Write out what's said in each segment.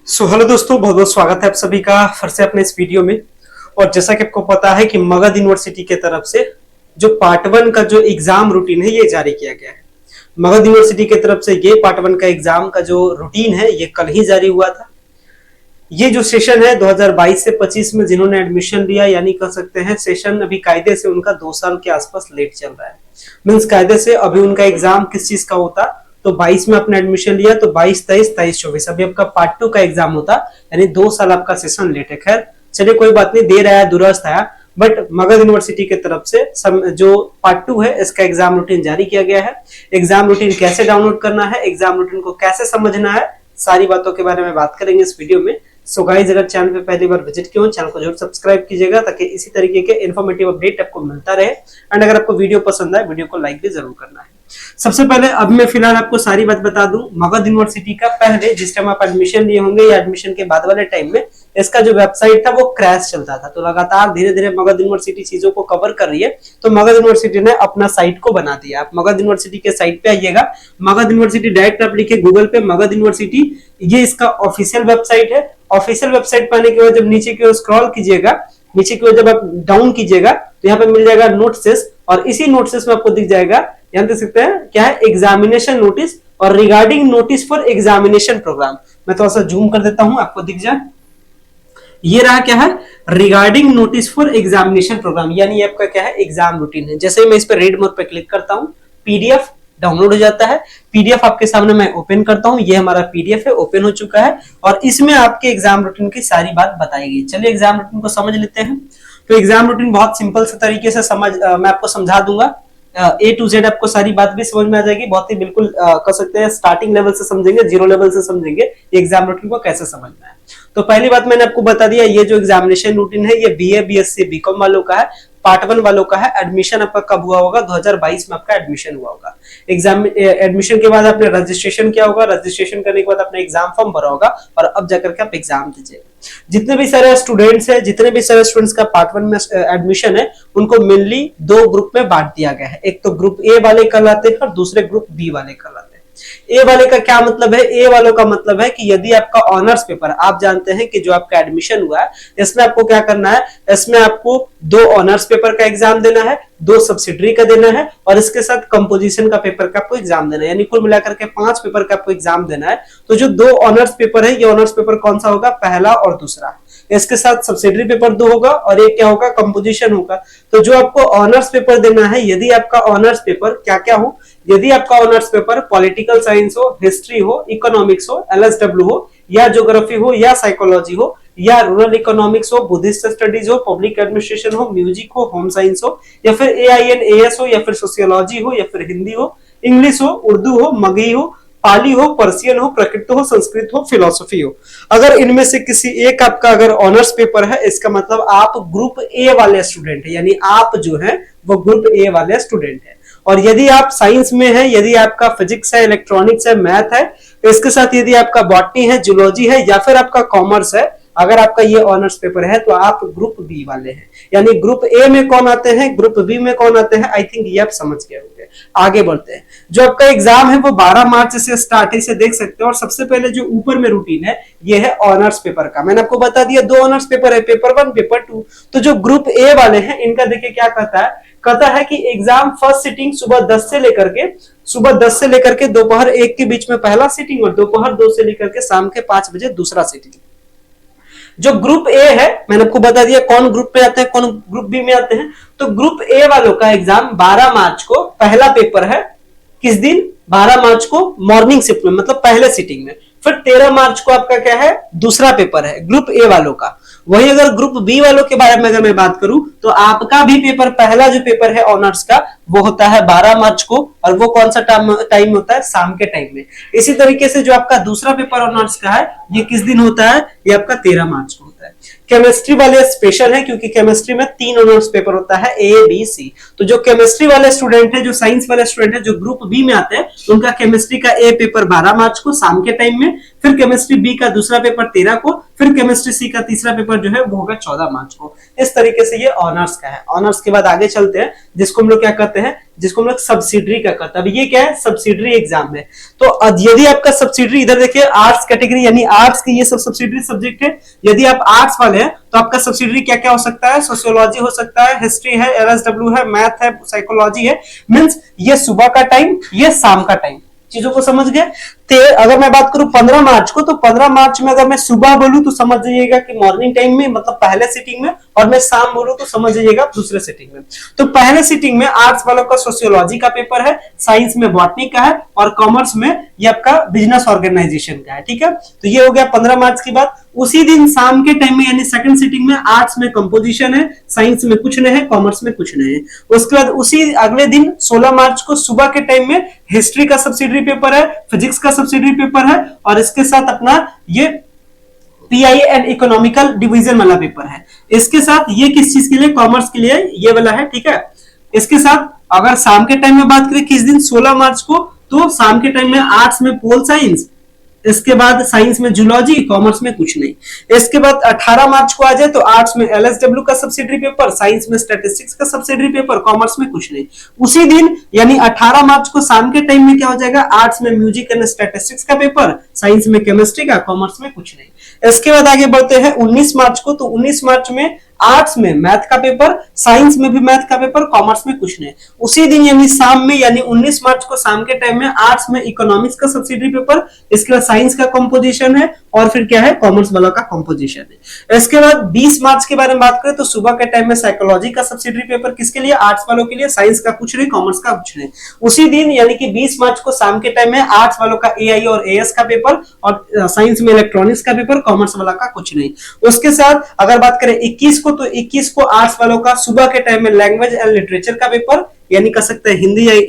Hello दोस्तों, बहुत बहुत स्वागत है आप सभी का फिर से अपने इस वीडियो में। और जैसा कि आपको पता है कि मगध यूनिवर्सिटी के तरफ से जो पार्ट 1 का जो एग्जाम रूटीन है ये जारी किया गया है। मगध यूनिवर्सिटी की तरफ से ये पार्ट 1 का एग्जाम का जो रूटीन है ये कल ही जारी हुआ था। ये जो सेशन है 2022 से 25 में जिन्होंने एडमिशन लिया, यानी कह सकते हैं सेशन अभी कायदे से उनका 2 साल के आसपास लेट चल रहा है। मीन्स कायदे से अभी उनका एग्जाम किस चीज का होता, तो 22 में आपने एडमिशन लिया तो 22, 23, 23, 24 अभी आपका पार्ट 2 का एग्जाम होता, यानी 2 साल आपका सेशन लेट है। खैर चलिए कोई बात नहीं, देर आया दुरुस्त आया। बट मगध यूनिवर्सिटी की तरफ से जो पार्ट 2 है इसका एग्जाम रूटीन जारी किया गया है। एग्जाम रूटीन कैसे डाउनलोड करना है, एग्जाम रूटीन को कैसे समझना है, सारी बातों के बारे में बात करेंगे इस वीडियो में। सो गाइस, अगर चैनल पे पहली बार विजिट किए हो चैनल को जरूर सब्सक्राइब कीजिएगा ताकि इसी तरीके के इन्फॉर्मेटिव अपडेट आपको मिलता रहे। एंड अगर आपको वीडियो पसंद आए वीडियो को लाइक भी जरूर करना है। सबसे पहले अब मैं फिलहाल आपको सारी बात बता दूं, मगध यूनिवर्सिटी का पहले जिस टाइम आप एडमिशन लिए होंगे या एडमिशन के बाद वाले टाइम में इसका जो वेबसाइट था वो क्रैश चलता था। तो लगातार धीरे धीरे मगध यूनिवर्सिटी चीजों को कवर कर रही है, तो मगध यूनिवर्सिटी ने अपना साइट को बना दिया। आप मगध यूनिवर्सिटी के साइट पे आइएगा, मगध यूनिवर्सिटी डायरेक्ट आप लिखे गूगल पे मगध यूनिवर्सिटी, ये इसका ऑफिशियल वेबसाइट है। ऑफिशियल वेबसाइट पर आने के बाद जब नीचे की ओर स्क्रॉल कीजिएगा, नीचे की ओर जब आप डाउन कीजिएगा तो यहाँ पे मिल जाएगा नोट्सेस, और इसी नोट्सेस में आपको दिख जाएगा, यहाँ देख सकते हैं क्या है, एग्जामिनेशन नोटिस और regarding notice for examination programme. मैं थोड़ा सा जूम कर देता हूं आपको दिख जाए। ये रहा क्या है, regarding notice for examination programme, यानी आपका क्या है, एग्जाम रूटीन है। जैसे मैं इस पर रीड मोड पे क्लिक करता हूं, पीडीएफ डाउनलोड हो जाता है। पीडीएफ आपके सामने मैं ओपन करता हूं, ये हमारा पीडीएफ है, ओपन हो चुका है और इसमें आपके एग्जाम रूटीन की सारी बात बताई गई। चलिए एग्जाम रूटीन को समझ लेते हैं। तो एग्जाम रूटीन बहुत सिंपल से तरीके से मैं आपको समझा दूंगा। A to Z आपको सारी बात भी समझ में आ जाएगी, बहुत ही बिल्कुल कर सकते हैं स्टार्टिंग लेवल से समझेंगे, जीरो लेवल से समझेंगे एग्जाम रूटीन को कैसे समझना है। तो पहली बात मैंने आपको बता दिया, ये जो एग्जामिनेशन रूटीन है ये बीए, बीएससी, बीकॉम वालों का है, पार्ट 1 वालों का है। एडमिशन आपका कब हुआ होगा, 2022 में आपका एडमिशन हुआ होगा। एग्जाम एडमिशन के बाद आपने रजिस्ट्रेशन किया होगा, रजिस्ट्रेशन करने के बाद आपने एग्जाम फॉर्म भरा होगा और अब जाकर के आप एग्जाम दीजिएगा। जितने भी सारे स्टूडेंट्स हैं, जितने भी सारे स्टूडेंट्स का पार्ट 1 में एडमिशन है, उनको मेनली 2 ग्रुप में बांट दिया गया है। एक तो ग्रुप ए वाले कहलाते हैं और दूसरे ग्रुप बी वाले कहलाते हैं। ए वाले का क्या मतलब है, ए वालों का मतलब है कि यदि आपका ऑनर्स पेपर, आप जानते हैं कि जो आपका एडमिशन हुआ है इसमें आपको क्या करना है, इसमें आपको 2 ऑनर्स पेपर का एग्जाम देना है, 2 सब्सिडरी का देना है और इसके साथ कंपोजिशन का पेपर का आपको एग्जाम देना है, यानी कुल मिलाकर के 5 पेपर का आपको एग्जाम देना है। तो जो 2 ऑनर्स पेपर है, ये ऑनर्स पेपर कौन सा होगा, पहला और दूसरा। इसके साथ सब्सिडरी पेपर 2 होगा और एक क्या होगा, कंपोजिशन होगा। तो जो आपको ऑनर्स पेपर देना है, यदि आपका ऑनर्स पेपर क्या क्या हो, यदि आपका ऑनर्स पेपर पॉलिटिकल साइंस हो, हिस्ट्री हो, इकोनॉमिक्स हो, एलएसडब्ल्यू हो, या ज्योग्राफी हो, या साइकोलॉजी हो, या रूरल इकोनॉमिक्स हो, बुद्धिस्ट स्टडीज हो, पब्लिक एडमिनिस्ट्रेशन हो, म्यूजिक हो, होम साइंस हो, या फिर एआईएन एएस हो, या फिर सोशियोलॉजी हो, या फिर हिंदी हो, इंग्लिश हो, उर्दू हो, मगही हो, पाली हो, पर्सियन हो, प्रकृत हो, संस्कृत हो, फिलोसफी हो। अगर इनमें से किसी एक आपका अगर ऑनर्स पेपर है, इसका मतलब आप ग्रुप ए वाले स्टूडेंट है, यानी आप जो है वो ग्रुप ए वाले स्टूडेंट है। और यदि आप साइंस में है, यदि आपका फिजिक्स है, इलेक्ट्रॉनिक्स है, मैथ है, तो इसके साथ यदि आपका बॉटनी है, जूलॉजी है, या फिर आपका कॉमर्स है, अगर आपका ये ऑनर्स पेपर है तो आप ग्रुप बी वाले हैं। यानी ग्रुप ए में कौन आते हैं, ग्रुप बी में कौन आते हैं, आई थिंक ये आप समझ गए होंगे। आगे बढ़ते हैं। जो आपका एग्जाम है वो 12 मार्च से स्टार्ट है, इसे देख सकते हैं। और सबसे पहले जो ऊपर में रूटीन है ये है ऑनर्स पेपर का। मैंने आपको बता दिया 2 ऑनर्स पेपर है, पेपर 1, पेपर 2। तो जो ग्रुप ए वाले हैं इनका देखिए क्या कहता है कि एग्जाम फर्स्ट सिटिंग सुबह 10 से लेकर के दोपहर 1 के बीच में पहला सिटिंग और दोपहर 2 से लेकर के शाम के 5 बजे दूसरा सिटिंग। जो ग्रुप ए है मैंने आपको बता दिया कौन ग्रुप में आते हैं, कौन ग्रुप बी में आते हैं। तो ग्रुप ए वालों का एग्जाम 12 मार्च को पहला पेपर है, किस दिन, 12 मार्च को मॉर्निंग शिफ्ट में, मतलब पहले सिटिंग में। फिर 13 मार्च को आपका क्या है, दूसरा पेपर है ग्रुप ए वालों का। वही अगर ग्रुप बी वालों के बारे में अगर मैं बात करूं तो आपका भी पेपर, पहला जो पेपर है ऑनर्स का वो होता है 12 मार्च को, और वो कौन सा टाइम होता है, शाम के टाइम में। इसी तरीके से जो आपका दूसरा पेपर ऑनर्स का है ये किस दिन होता है, ये आपका 13 मार्च को होता है। केमिस्ट्री वाले स्पेशल है क्योंकि केमिस्ट्री में 3 ऑनर्स पेपर होता है, ए बी सी। तो जो केमिस्ट्री वाले स्टूडेंट है, जो साइंस वाले स्टूडेंट है, जो ग्रुप बी में आते हैं, उनका केमिस्ट्री का ए पेपर 12 मार्च को शाम के टाइम में, फिर केमिस्ट्री बी का दूसरा पेपर 13 को, फिर केमिस्ट्री सी का तीसरा पेपर जो है वो होगा 14 मार्च को। इस तरीके से ये ऑनर्स का है। ऑनर्स के बाद आगे चलते हैं, जिसको हम लोग क्या कहते हैं, जिसको हम लोग सब्सिडरी का कहते हैं। अब ये क्या है, सब्सिडरी एग्जाम है। तो यदि आपका सब्सिडरी, इधर देखिए आर्ट्स कैटेगरी यानी आर्ट्स के ये सब सब्सिडरी सब्जेक्ट है। यदि आप आर्ट्स वाले हैं तो आपका सब्सिडरी क्या क्या हो सकता है, सोशियोलॉजी हो सकता है, हिस्ट्री है, एलएसडब्ल्यू है, मैथ है, साइकोलॉजी है। मींस ये सुबह का टाइम, ये शाम का टाइम। चीजों को समझ गए। अगर मैं बात करूं 15 मार्च को, तो 15 मार्च में अगर मैं सुबह बोलूं तो समझ जाइएगा कि मॉर्निंग टाइम में, मतलब पहले सिटिंग में, और मैं शाम बोलूं तो समझ जाइएगा दूसरे सिटिंग में। तो पहले सिटिंग में आर्ट्स वालों का सोशियोलॉजी का पेपर है, साइंस में बॉटनी का है, और कॉमर्स में ये आपका बिजनेस ऑर्गेनाइजेशन का है। ठीक है, तो ये हो गया 15 मार्च की बात। उसी दिन शाम के टाइम में यानी सेकंड सिटिंग में आर्ट्स में कंपोजिशन है, साइंस में कुछ नहीं है, कॉमर्स में कुछ नहीं है। उसके बाद उसी अगले दिन 16 मार्च को सुबह के टाइम में हिस्ट्री का सब्सिडरी पेपर है, फिजिक्स का सब्सिडरी पेपर है, और इसके साथ अपना ये पीआई एंड इकोनॉमिकल डिवीजन वाला पेपर है। इसके साथ ये किस चीज के लिए, कॉमर्स के लिए ये वाला है। ठीक है, इसके साथ अगर शाम के टाइम में बात करें किस दिन, 16 मार्च को, तो शाम के टाइम में आर्ट्स में पोल साइंस, इसके बाद साइंस में जूलॉजी, कॉमर्स में कुछ नहीं। इसके बाद 18 मार्च को आ जाए तो आर्ट्स में एलएसडब्ल्यू का सब्सिडरी पेपर, साइंस में स्टैटिस्टिक्स का सब्सिडरी पेपर, कॉमर्स में कुछ नहीं। उसी दिन यानी 18 मार्च को शाम के टाइम में क्या हो जाएगा, आर्ट्स में म्यूजिक एंड स्टैटिस्टिक्स का पेपर, साइंस में केमिस्ट्री का, कॉमर्स में कुछ नहीं। इसके बाद आगे बढ़ते हैं 19 मार्च को, तो 19 मार्च में आर्ट्स में मैथ का पेपर, साइंस में भी मैथ का पेपर, कॉमर्स में कुछ नहीं। उसी दिन यानी शाम में, यानी 19 मार्च को शाम के टाइम में आर्ट्स में इकोनॉमिक्स का सब्सिडरी पेपर, इसके बाद साइंस का कंपोजिशन है, और फिर क्या है, कॉमर्स वाला का कंपोजिशन है। इसके बाद 20 मार्च के बारे में बात करें तो सुबह के टाइम में साइकोलॉजी का सब्सिडरी पेपर, किसके लिए, आर्ट्स वालों के लिए, साइंस का कुछ नहीं, कॉमर्स का कुछ नहीं। उसी दिन यानी कि 20 मार्च को शाम के टाइम में आर्ट्स वालों का एआई और एएस का पेपर, और साइंस में इलेक्ट्रॉनिक्स का पेपर, कॉमर्स वाला का कुछ नहीं। उसके साथ अगर बात करें 21 को, तो 21 को आर्ट्स वालों का सुबह के टाइम में लैंग्वेज एंड लिटरेचर का पेपर, यानी कह सकते हैं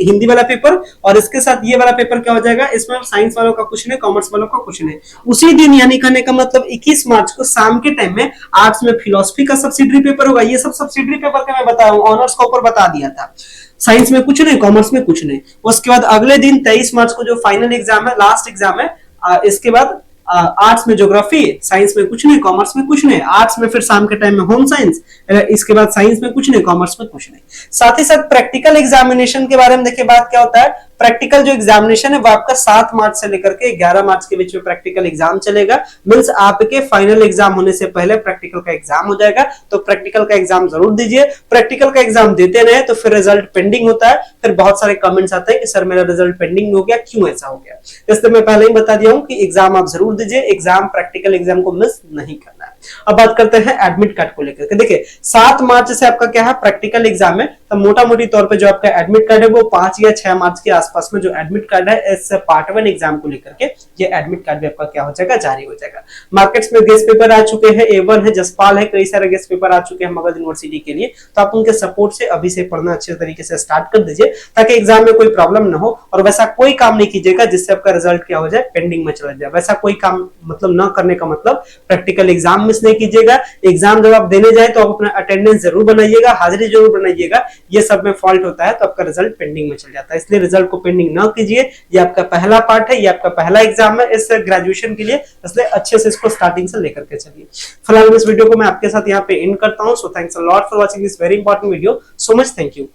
हिंदी वाला पेपर, और इसके साथ ये वाला पेपर क्या हो जाएगा, इसमें साइंस वालों का कुछ नहीं, कॉमर्स वालों का कुछ नहीं। उसी दिन यानी कहने का मतलब 21 मार्च को शाम के टाइम में आर्ट्स में फिलोसफी का सब्सिडरी पेपर होगा। ये सब सब्सिडरी पेपर का मैं बता रहा हूं, ऑनर्स का ऊपर बता दिया था। साइंस में कुछ नहीं, कॉमर्स में कुछ नहीं। उसके बाद अगले दिन 23 मार्च को जो फाइनल एग्जाम है, लास्ट एग्जाम है, इसके बाद आर्ट्स में ज्योग्राफी, साइंस में कुछ नहीं, कॉमर्स में कुछ नहीं। आर्ट्स में फिर शाम के टाइम में होम साइंस, इसके बाद साइंस में कुछ नहीं, कॉमर्स में कुछ नहीं। साथ ही साथ प्रैक्टिकल एग्जामिनेशन के बारे में देखिए बात क्या होता है। प्रैक्टिकल जो एग्जामिनेशन है वो आपका 7 मार्च से लेकर के 11 मार्च के बीच में प्रैक्टिकल एग्जाम चलेगा। मींस आपके फाइनल एग्जाम होने से पहले प्रैक्टिकल का एग्जाम हो जाएगा, तो प्रैक्टिकल का एग्जाम जरूर दीजिए। प्रैक्टिकल का एग्जाम देते रहे तो फिर रिजल्ट पेंडिंग होता है, फिर बहुत सारे कमेंट्स आते हैं कि सर मेरा रिजल्ट पेंडिंग हो गया, क्यों ऐसा हो गया। इसलिए मैं पहले ही बता दिया हूं कि एग्जाम आप जरूर दीजिए, एग्जाम प्रैक्टिकल एग्जाम को मिस नहीं करना है। अब बात करते हैं एडमिट कार्ड को लेकर के। देखिए 7 मार्च से आपका क्या है, प्रैक्टिकल एग्जाम है, तो मोटा मोटी तौर पे जो आपका एडमिट कार्ड है वो 5 या 6 मार्च के आसपास में जो एडमिट कार्ड है इस पार्ट 1 एग्जाम को लेकर के, ये एडमिट कार्ड भी आपका क्या हो जाएगा, जारी हो जाएगा। मार्केट्स में गेस्ट पेपर आ चुके हैं, A1 है, जसपाल है, कई सारे गेस्ट पेपर आ चुके हैं मगध यूनिवर्सिटी के लिए। तो आप उनके सपोर्ट से अभी से पढ़ना अच्छे तरीके से स्टार्ट कर दीजिए, ताकि एग्जाम में कोई प्रॉब्लम ना हो। और वैसा कोई काम नहीं कीजिएगा जिससे आपका रिजल्ट क्या हो जाए, पेंडिंग में चला जाए। वैसा कोई काम मतलब न करने का मतलब प्रैक्टिकल एग्जाम मिस नहीं कीजिएगा। एग्जाम जब आप देने जाए तो आप अपना अटेंडेंस जरूर बनाइएगा, हाजिरी जरूर बनाइएगा। ये सब में फॉल्ट होता है तो आपका रिजल्ट पेंडिंग में चल जाता है, इसलिए रिजल्ट को पेंडिंग ना कीजिए। ये आपका पहला पार्ट है, ये आपका पहला एग्जाम है इस ग्रेजुएशन के लिए, इसलिए अच्छे से इसको स्टार्टिंग से लेकर के चलिए। फिलहाल इस वीडियो को मैं आपके साथ यहाँ पे एंड करता हूँ। So thanks a lot for watching this very important video. So much thank you.